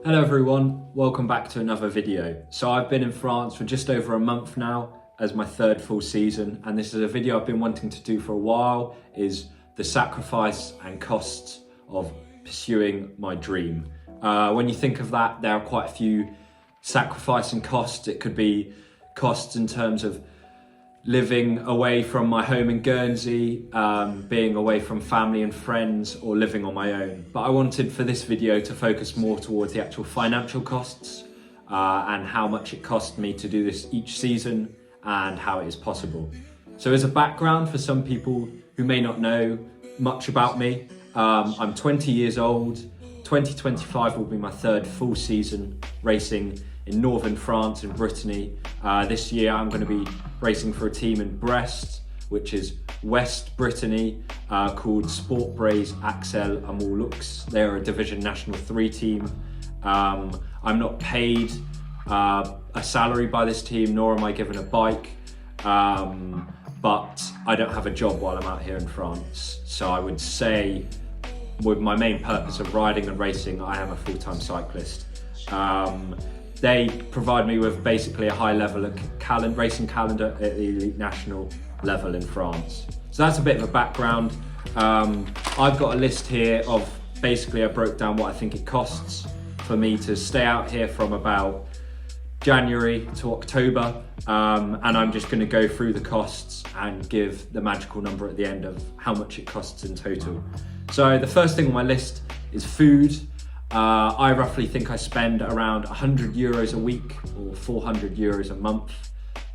Hello everyone, welcome back to another video. So I've been in France for just over a month now as my third full season, and this is a video I've been wanting to do for a while, is the sacrifice and costs of pursuing my dream. When you think of that, there are quite a few sacrifice and costs. It could be costs in terms of living away from my home in Guernsey, being away from family and friends, or living on my own. But I wanted for this video to focus more towards the actual financial costs and how much it cost me to do this each season and how it is possible. So as a background for some people who may not know much about me, I'm 20 years old. 2025 will be my third full season racing in northern France and Brittany. This year I'm going to be racing for a team in Brest, which is West Brittany, called Sport Braze Axel Amour-Lux. They're a Division National 3 team. I'm not paid a salary by this team, nor am I given a bike, but I don't have a job while I'm out here in France. So I would say, with my main purpose of riding and racing, I am a full-time cyclist. They provide me with basically a high level of racing calendar at the elite national level in France. So that's a bit of a background. I've got a list here of, basically I broke down what I think it costs for me to stay out here from about January to October, and I'm just going to go through the costs and give the magical number at the end of how much it costs in total. So the first thing on my list is food. I roughly think I spend around 100 euros a week or 400 euros a month.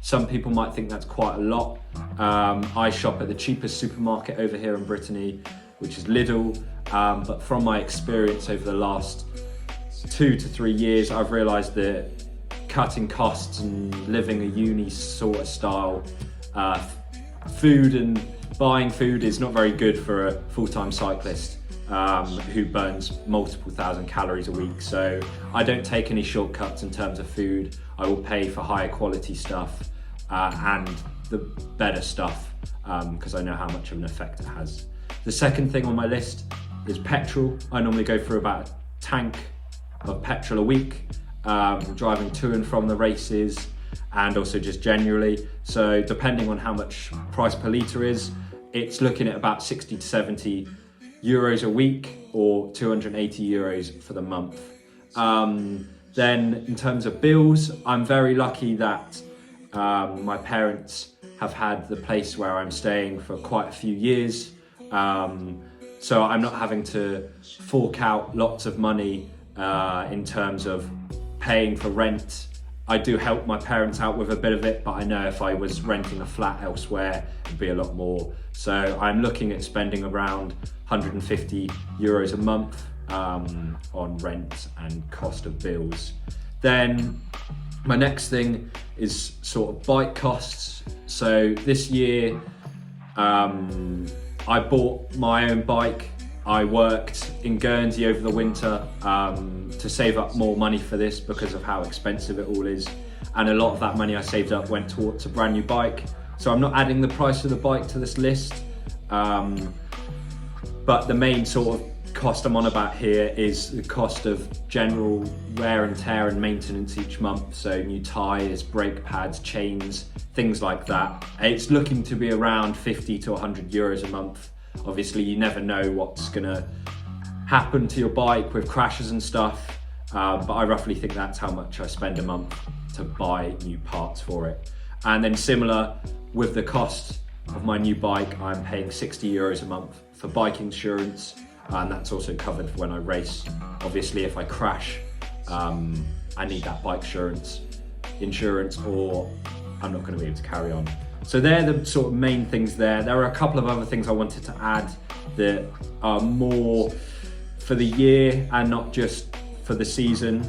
Some people might think that's quite a lot. I shop at the cheapest supermarket over here in Brittany, which is Lidl, but from my experience over the last 2 to 3 years, I've realised that cutting costs and living a uni sort of style, food and buying food is not very good for a full-time cyclist who burns multiple thousand calories a week. So I don't take any shortcuts in terms of food. I will pay for higher quality stuff and the better stuff because I know how much of an effect it has. The second thing on my list is petrol. I normally go through about a tank of petrol a week, driving to and from the races and also just generally. So depending on how much price per litre is, it's looking at about 60 to 70 euros a week or 280 euros for the month. Then in terms of bills, I'm very lucky that my parents have had the place where I'm staying for quite a few years. So I'm not having to fork out lots of money in terms of paying for rent. I do help my parents out with a bit of it, but I know if I was renting a flat elsewhere, it'd be a lot more. So I'm looking at spending around 150 euros a month on rent and cost of bills. Then my next thing is sort of bike costs. So this year, I bought my own bike. I worked in Guernsey over the winter to save up more money for this because of how expensive it all is. And a lot of that money I saved up went towards a brand new bike. So I'm not adding the price of the bike to this list. But the main sort of cost I'm on about here is the cost of general wear and tear and maintenance each month. So new tyres, brake pads, chains, things like that. It's looking to be around 50 to 100 euros a month. Obviously, you never know what's gonna happen to your bike with crashes and stuff, but I roughly think that's how much I spend a month to buy new parts for it. And then similar with the cost of my new bike, I'm paying 60 euros a month for bike insurance, and that's also covered when I race. Obviously, if I crash, I need that bike insurance, or I'm not gonna be able to carry on. So they're the sort of main things there. There are a couple of other things I wanted to add that are more for the year and not just for the season.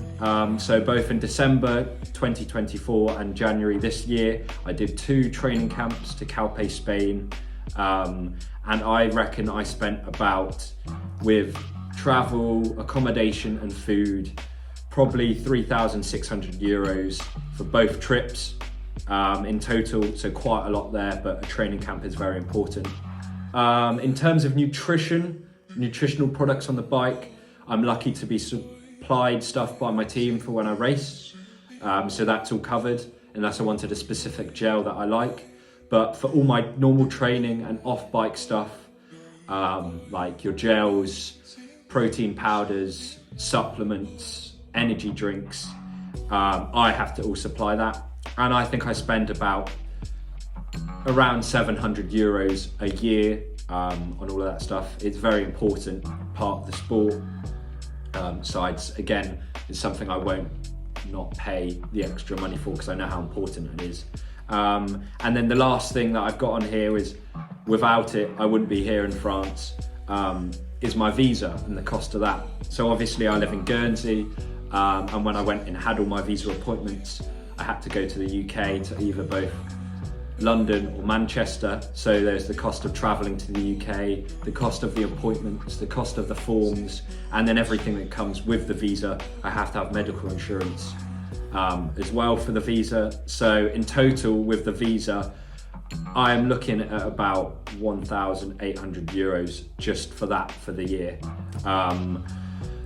So both in December 2024 and January this year, I did 2 training camps to Calpe, Spain. And I reckon I spent about, with travel, accommodation and food, probably 3,600 euros for both trips. In total, so quite a lot there, but a training camp is very important. In terms of nutritional products on the bike, I'm lucky to be supplied stuff by my team for when I race. So that's all covered, unless I wanted a specific gel that I like. But for all my normal training and off-bike stuff, like your gels, protein powders, supplements, energy drinks, I have to all supply that. And I think I spend about around 700 euros a year on all of that stuff. It's a very important part of the sport. So again, it's something I won't not pay the extra money for, because I know how important it is. And then the last thing that I've got on here is, without it, I wouldn't be here in France, is my visa and the cost of that. So obviously I live in Guernsey, and when I went and had all my visa appointments, I had to go to the UK to either both London or Manchester. So there's the cost of traveling to the UK, the cost of the appointments, the cost of the forms, and then everything that comes with the visa. I have to have medical insurance as well for the visa. So in total with the visa, I am looking at about 1,800 euros just for that for the year.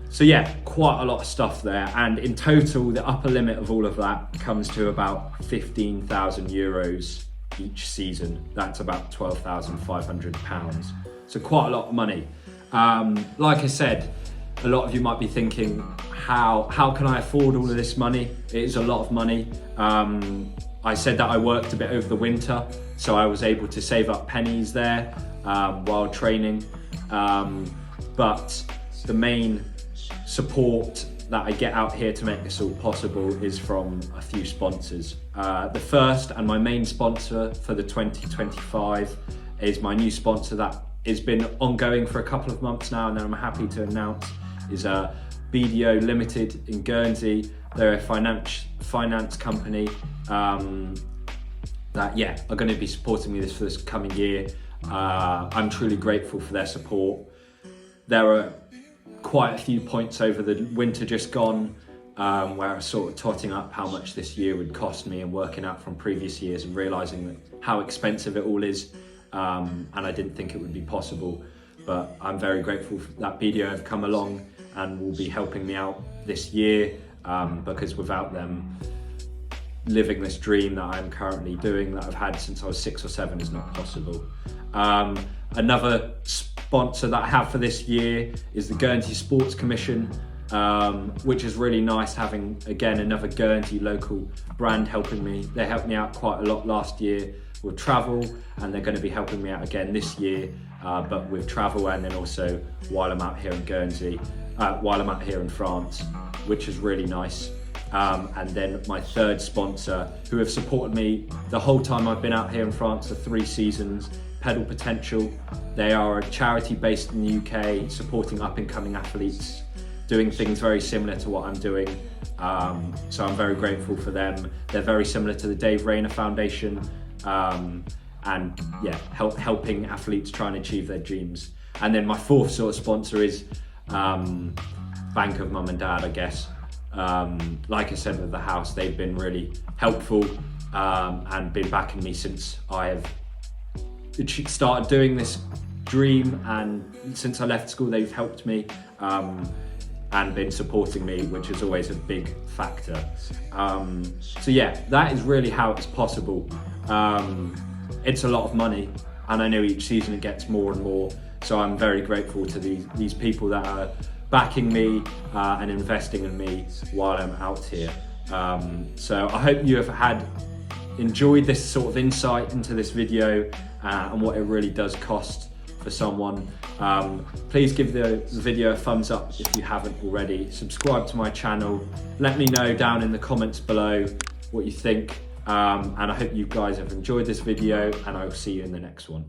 So yeah, quite a lot of stuff there. And in total, the upper limit of all of that comes to about 15,000 euros each season. That's about £12,500. So quite a lot of money. Like I said, a lot of you might be thinking, how can I afford all of this money? It is a lot of money. I said that I worked a bit over the winter, so I was able to save up pennies there while training. But the main support that I get out here to make this all possible is from a few sponsors. The first and my main sponsor for the 2025 is my new sponsor that has been ongoing for a couple of months now, and I'm happy to announce is BDO Limited in Guernsey. They're a finance company that are going to be supporting me for this coming year. I'm truly grateful for their support. There are quite a few points over the winter just gone where I was sort of totting up how much this year would cost me, and working out from previous years and realising that how expensive it all is, and I didn't think it would be possible. But I'm very grateful that BDO have come along and will be helping me out this year, because without them, living this dream that I'm currently doing, that I've had since I was 6 or 7, is not possible. Another sponsor that I have for this year is the Guernsey Sports Commission, which is really nice, having again another Guernsey local brand helping me. They helped me out quite a lot last year with travel, and they're going to be helping me out again this year, but with travel, and then also while I'm out here in Guernsey, while I'm out here in France, which is really nice. And then my third sponsor, who have supported me the whole time I've been out here in France, the 3 seasons, Pedal Potential. They are a charity based in the UK, supporting up and coming athletes, doing things very similar to what I'm doing. So I'm very grateful for them. They're very similar to the Dave Rayner Foundation, and helping athletes try and achieve their dreams. And then my fourth sort of sponsor is Bank of Mum and Dad, I guess. Like I said with the house, they've been really helpful and been backing me since I have started doing this dream, and since I left school they've helped me and been supporting me, which is always a big factor. So yeah, that is really how it's possible. It's a lot of money, and I know each season it gets more and more, so I'm very grateful to these people that are backing me and investing in me while I'm out here. So I hope you have enjoyed this sort of insight into this video and what it really does cost for someone. Please give the video a thumbs up if you haven't already. Subscribe to my channel. Let me know down in the comments below what you think. And I hope you guys have enjoyed this video, and I will see you in the next one.